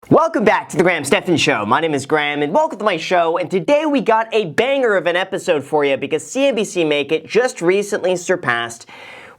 Welcome back to the Stephan Show. My name is Graham and welcome to my show, and today we got a banger of an episode for you because CNBC Make It just recently surpassed,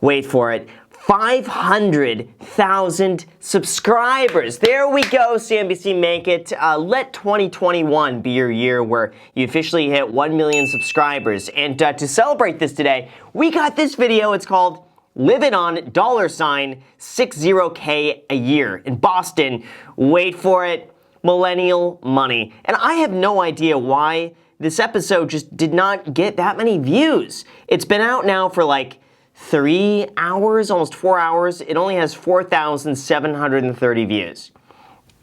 wait for it, 500,000 subscribers. There we go, CNBC Make It. Let 2021 be your year where you officially hit 1 million subscribers. And to celebrate this today, we got this video. It's called Living on $60K a year in Boston. Wait for it, Millennial money. And I have no idea why this episode just did not get that many views. It's been out now for like 3 hours, almost 4 hours. It only has 4,730 views.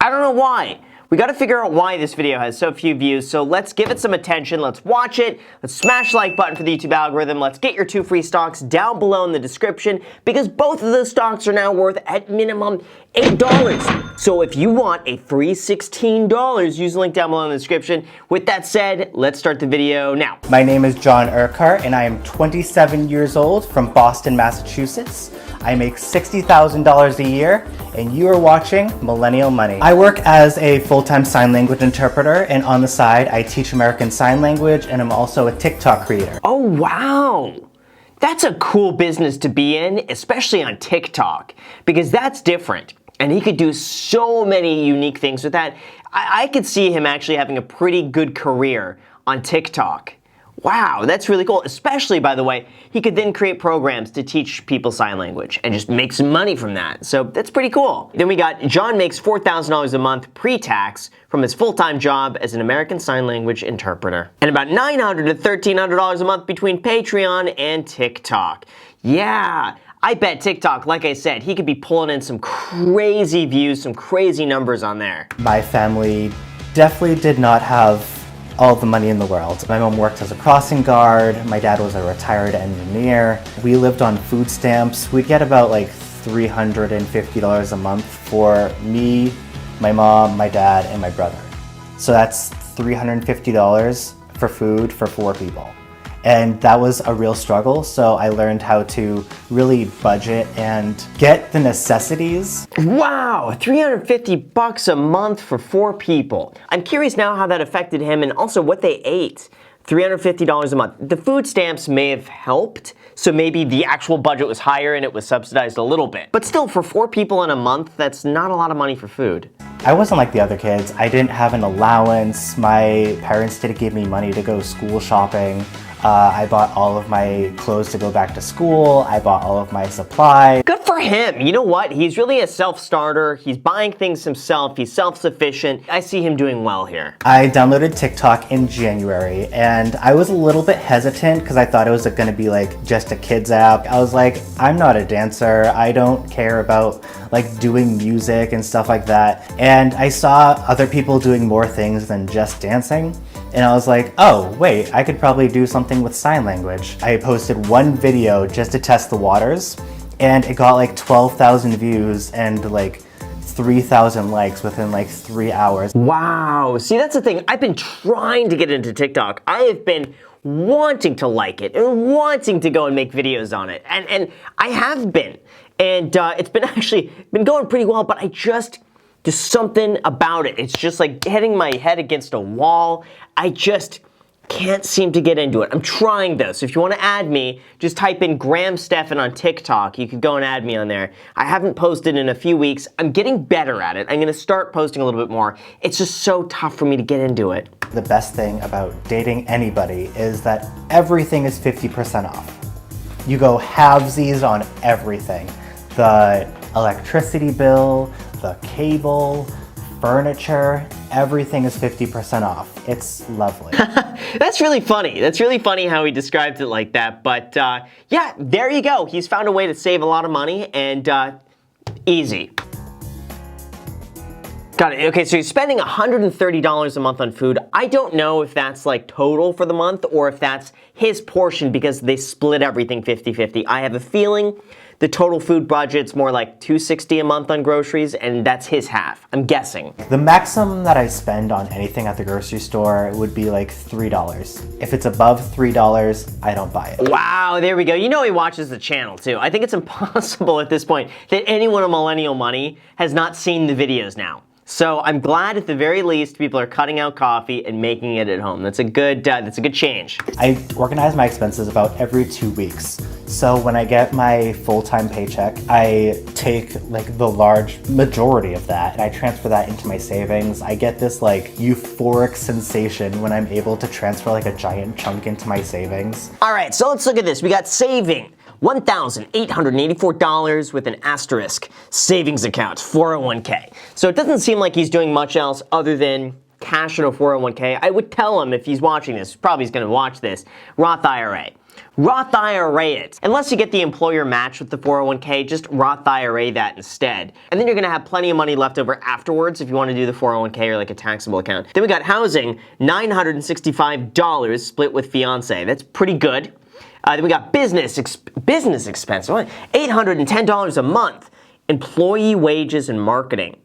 I don't know why. We got to figure out why this video has so few views, so let's give it some attention. Let's watch it. Let's smash the like button for the YouTube algorithm. Let's get your 2 free stocks down below in the description because both of those stocks are now worth at minimum $8. So if you want a free $16, use the link down below in the description. With that said, let's start the video now. My name is John Urquhart and I am 27 years old from Boston, Massachusetts. I make $60,000 a year and you are watching Millennial Money. I work as a full-time sign language interpreter, and on the side I teach American Sign Language, and I'm also a TikTok creator. Oh wow! That's a cool business to be in, especially on TikTok, because that's different. And he could do so many unique things with that. I could see him actually having a pretty good career on TikTok. Wow, that's really cool. Especially, by the way, he could then create programs to teach people sign language and just make some money from that. So that's pretty cool. Then we got John makes $4,000 a month pre-tax from his full-time job as an American Sign Language interpreter. And about $900 to $1,300 a month between Patreon and TikTok. Yeah, I bet TikTok, like I said, he could be pulling in some crazy views, some crazy numbers on there. My family definitely did not have all the money in the world. My mom worked as a crossing guard. My dad was a retired engineer. We lived on food stamps. We'd get about like $350 a month for me, my mom, my dad, and my brother. So that's $350 for food for 4 people. And that was a real struggle, so I learned how to really budget and get the necessities. Wow, $350 a month for 4 people. I'm curious now how that affected him and also what they ate. $350 a month. The food stamps may have helped, so maybe the actual budget was higher and it was subsidized a little bit. But still, for 4 people in a month, that's not a lot of money for food. I wasn't like the other kids. I didn't have an allowance. My parents didn't give me money to go school shopping. I bought all of my clothes to go back to school. I bought all of my supplies. Good for him. You know what? He's really a self-starter. He's buying things himself. He's self-sufficient. I see him doing well here. I downloaded TikTok in January and I was a little bit hesitant because I thought it was going to be like just a kids app. I was like, I'm not a dancer. I don't care about like doing music and stuff like that. And I saw other people doing more things than just dancing. And I was like, oh, wait, I could probably do something with sign language. I posted one video just to test the waters, and it got like 12,000 views and like 3,000 likes within like 3 hours. Wow. See, that's the thing. I've been trying to get into TikTok. I have been wanting to like it and wanting to go and make videos on it. And I have been. And it's been actually been going pretty well, but just something about it. It's just like hitting my head against a wall. I just can't seem to get into it. I'm trying though, so if you want to add me, just type in Stephan on TikTok. You could go and add me on there. I haven't posted in a few weeks. I'm getting better at it. I'm going to start posting a little bit more. It's just so tough for me to get into it. The best thing about dating anybody is that everything is 50% off. You go halvesies on everything. The electricity bill, the cable, furniture, everything is 50% off. It's lovely. That's really funny. That's really funny how he describes it like that. But yeah, there you go. He's found a way to save a lot of money and easy. Got it. Okay, so he's spending $130 a month on food. I don't know if that's like total for the month or if that's his portion because they split everything 50-50. I have a feeling the total food budget's more like $260 a month on groceries, and that's his half. I'm guessing. The maximum that I spend on anything at the grocery store would be like $3. If it's above $3, I don't buy it. Wow, there we go. You know he watches the channel too. I think it's impossible at this point that anyone on Millennial Money has not seen the videos now. So I'm glad at the very least people are cutting out coffee and making it at home. That's a good change. I organize my expenses about every 2 weeks. So when I get my full-time paycheck, I take like the large majority of that and I transfer that into my savings. I get this like euphoric sensation when I'm able to transfer like a giant chunk into my savings. All right, so let's look at this. We got saving. $1,884 with an asterisk savings account, 401k. So it doesn't seem like he's doing much else other than cash in a 401k. I would tell him if he's watching this, probably he's gonna watch this, Roth IRA. Roth IRA it. Unless you get the employer match with the 401k, just Roth IRA that instead. And then you're gonna have plenty of money left over afterwards if you wanna do the 401k or like a taxable account. Then we got housing, $965 split with fiance. That's pretty good. Then we got business expense, $810 a month. Employee wages and marketing.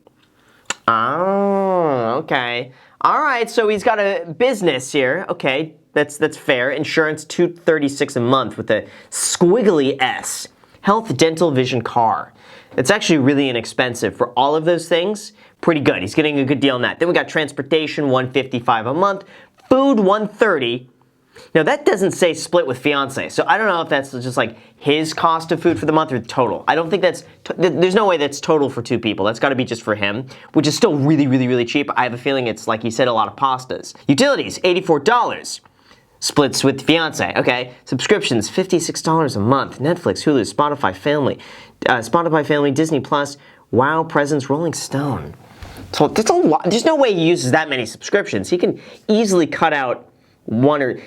Oh, okay. All right, so he's got a business here. Okay, that's fair. Insurance, $236 a month with a squiggly S. Health, dental, vision, car. It's actually really inexpensive for all of those things. Pretty good. He's getting a good deal on that. Then we got transportation, $155 a month. Food, $130. Now that doesn't say split with fiance, so I don't know if that's just like his cost of food for the month or total. I don't think there's no way that's total for two people. That's gotta be just for him, which is still really, really, really cheap. I have a feeling it's, like he said, a lot of pastas. Utilities, $84. Splits with fiance, okay. Subscriptions, $56 a month. Netflix, Hulu, Spotify Family, Disney Plus, Wow, Presents, Rolling Stone. So that's a lot. There's no way he uses that many subscriptions. He can easily cut out one or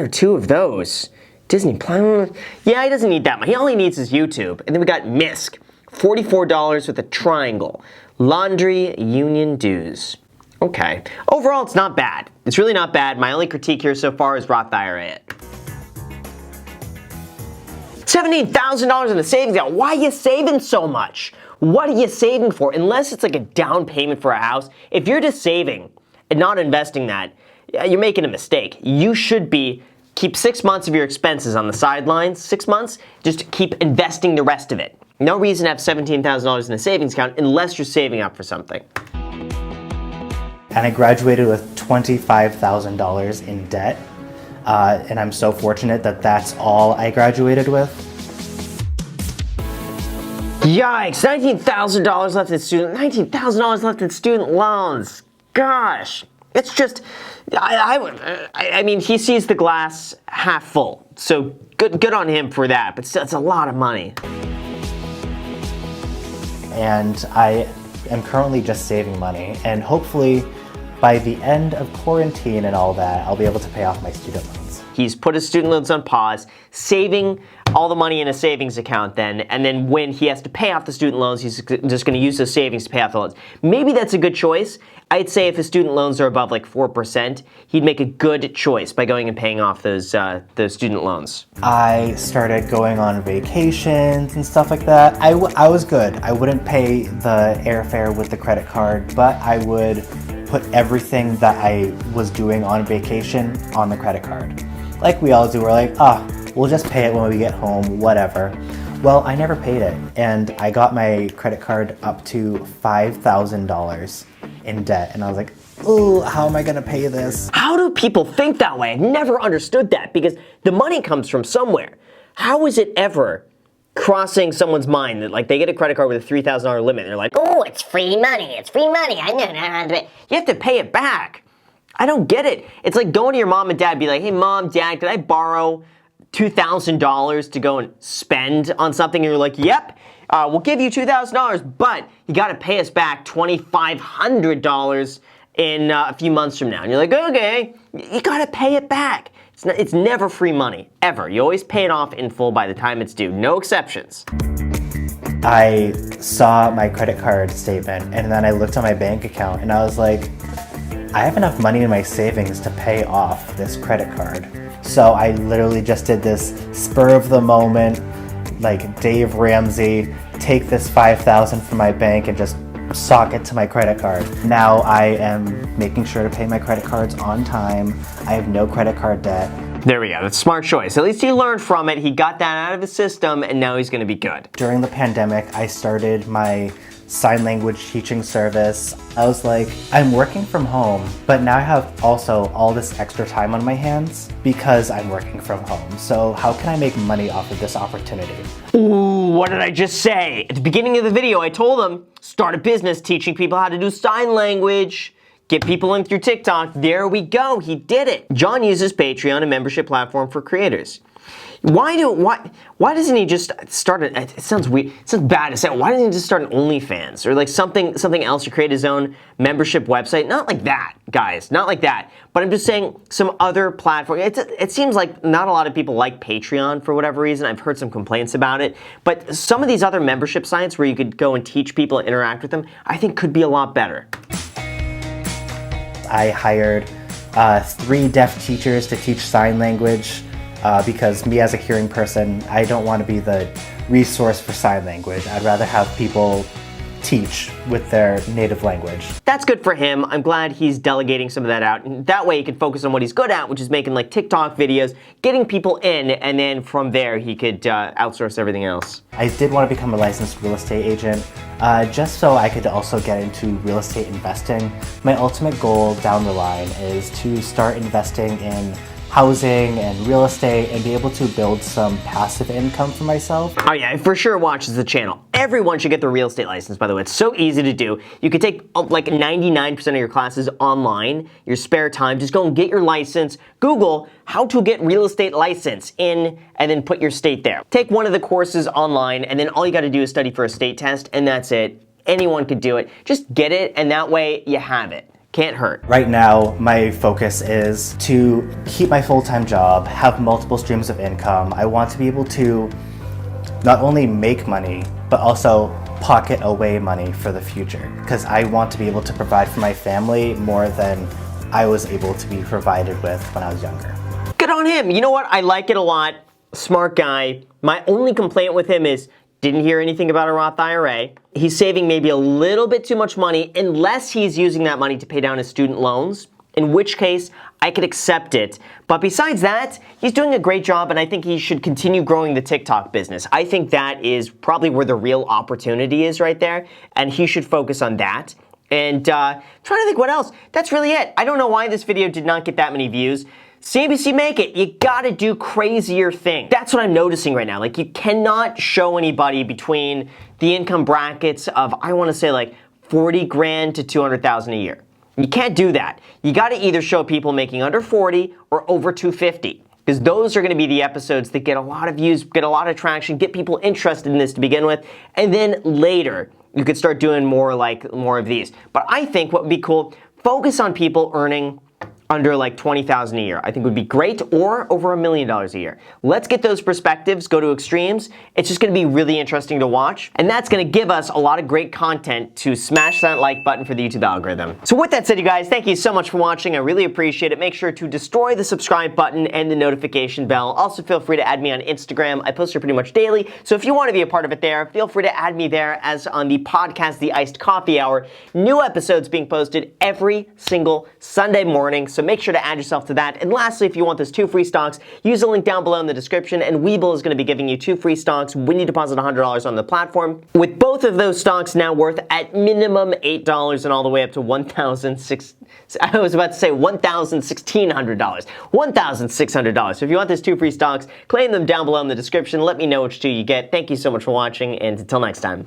two of those. Disney Plus, yeah, he doesn't need that much. He only needs his YouTube. And then we got MISC, $44 with a triangle. Laundry, union dues. Okay. Overall, it's not bad. It's really not bad. My only critique here so far is Roth IRA. $17,000 in a savings account. Why are you saving so much? What are you saving for? Unless it's like a down payment for a house. If you're just saving and not investing that, you're making a mistake. You should keep 6 months of your expenses on the sidelines, 6 months, just keep investing the rest of it. No reason to have $17,000 in a savings account unless you're saving up for something. And I graduated with $25,000 in debt. And I'm so fortunate that that's all I graduated with. Yikes, $19,000 left in $19,000 left in student loans. Gosh. It's just, I mean, he sees the glass half full, so good on him for that, but still, it's a lot of money. And I am currently just saving money, and hopefully by the end of quarantine and all that, I'll be able to pay off my student loans. He's put his student loans on pause, saving all the money in a savings account then, and then when he has to pay off the student loans, he's just gonna use those savings to pay off the loans. Maybe that's a good choice. I'd say if his student loans are above like 4%, he'd make a good choice by going and paying off those student loans. I started going on vacations and stuff like that. I was good. I wouldn't pay the airfare with the credit card, but I would put everything that I was doing on vacation on the credit card. Like we all do, we're like, we'll just pay it when we get home, whatever. Well, I never paid it, and I got my credit card up to $5,000 in debt, and I was like, ooh, how am I gonna pay this? How do people think that way? I've never understood that, because the money comes from somewhere. How is it ever crossing someone's mind that like they get a credit card with a $3,000 limit, and they're like, oh, it's free money, I know. You have to pay it back. I don't get it. It's like going to your mom and dad, be like, hey, Mom, Dad, can I borrow $2,000 to go and spend on something? And you're like, yep, we'll give you $2,000, but you got to pay us back $2,500 in a few months from now. And you're like, okay, you got to pay it back. It's never free money, ever. You always pay it off in full by the time it's due. No exceptions. I saw my credit card statement, and then I looked at my bank account, and I was like, I have enough money in my savings to pay off this credit card. So I literally just did this spur of the moment, like Dave Ramsey, take this $5,000 from my bank and just sock it to my credit card. Now I am making sure to pay my credit cards on time. I have no credit card debt. There we go, that's a smart choice. At least he learned from it, he got that out of his system, and now he's gonna be good. During the pandemic, I started my sign language teaching service. I was like, I'm working from home, but now I have also all this extra time on my hands because I'm working from home. So how can I make money off of this opportunity? Ooh, what did I just say? At the beginning of the video, I told him, start a business teaching people how to do sign language. Get people in through TikTok. There we go. He did it. John uses Patreon, a membership platform for creators. Why doesn't he just start it sounds weird, it sounds bad to say, why doesn't he just start an OnlyFans or like something else, or create his own membership website? Not like that, guys, not like that. But I'm just saying some other platform. It seems like not a lot of people like Patreon for whatever reason. I've heard some complaints about it. But some of these other membership sites where you could go and teach people and interact with them, I think could be a lot better. I hired 3 deaf teachers to teach sign language. Because me as a hearing person, I don't want to be the resource for sign language. I'd rather have people teach with their native language. That's good for him. I'm glad he's delegating some of that out. And that way he can focus on what he's good at, which is making like TikTok videos, getting people in, and then from there he could outsource everything else. I did want to become a licensed real estate agent, just so I could also get into real estate investing. My ultimate goal down the line is to start investing in housing and real estate and be able to build some passive income for myself. Oh yeah, I for sure watches the channel. Everyone should get the real estate license, by the way. It's so easy to do. You can take like 99% of your classes online, your spare time. Just go and get your license. Google how to get real estate license in, and then put your state there. Take one of the courses online, and then all you gotta do is study for a state test, and that's it. Anyone could do it. Just get it, and that way you have it. Can't hurt. Right now, my focus is to keep my full-time job, have multiple streams of income. I want to be able to not only make money, but also pocket away money for the future, because I want to be able to provide for my family more than I was able to be provided with when I was younger. Good on him. You know what? I like it a lot. Smart guy. My only complaint with him is didn't hear anything about a Roth IRA. He's saving maybe a little bit too much money unless he's using that money to pay down his student loans, in which case I could accept it. But besides that, he's doing a great job, and I think he should continue growing the TikTok business. I think that is probably where the real opportunity is right there, and he should focus on that. And trying to think what else. That's really it. I don't know why this video did not get that many views. CNBC make it. You gotta do crazier things. That's what I'm noticing right now. Like, you cannot show anybody between the income brackets of, I wanna say like 40 grand to 200,000 a year. You can't do that. You gotta either show people making under 40 or over 250. Because those are gonna be the episodes that get a lot of views, get a lot of traction, get people interested in this to begin with, and then later, you could start doing more of these. But I think what would be cool, focus on people earning under like 20,000 a year. I think would be great, or over $1 million a year. Let's get those perspectives, go to extremes. It's just gonna be really interesting to watch, and that's gonna give us a lot of great content to smash that like button for the YouTube algorithm. So with that said, you guys, thank you so much for watching. I really appreciate it. Make sure to destroy the subscribe button and the notification bell. Also feel free to add me on Instagram. I post here pretty much daily, so if you wanna be a part of it there, feel free to add me there, as on the podcast, The Iced Coffee Hour. New episodes being posted every single Sunday morning. So make sure to add yourself to that. And lastly, if you want those 2 free stocks, use the link down below in the description, and Webull is going to be giving you 2 free stocks when you deposit $100 on the platform, with both of those stocks now worth at minimum $8 and all the way up to $1,600. So if you want those 2 free stocks, claim them down below in the description. Let me know which 2 you get. Thank you so much for watching, and until next time.